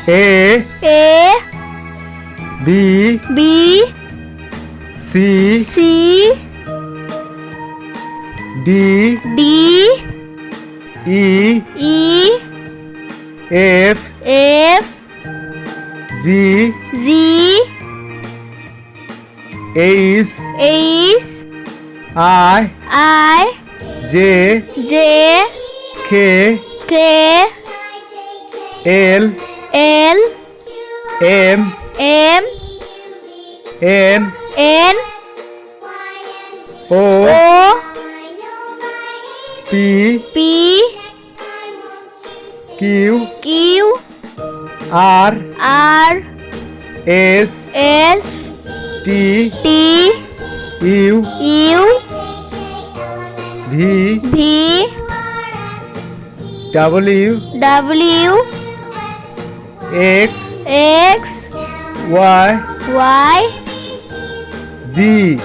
A B C D E F G H I J K L M N O P Q R S T U V W X Y Z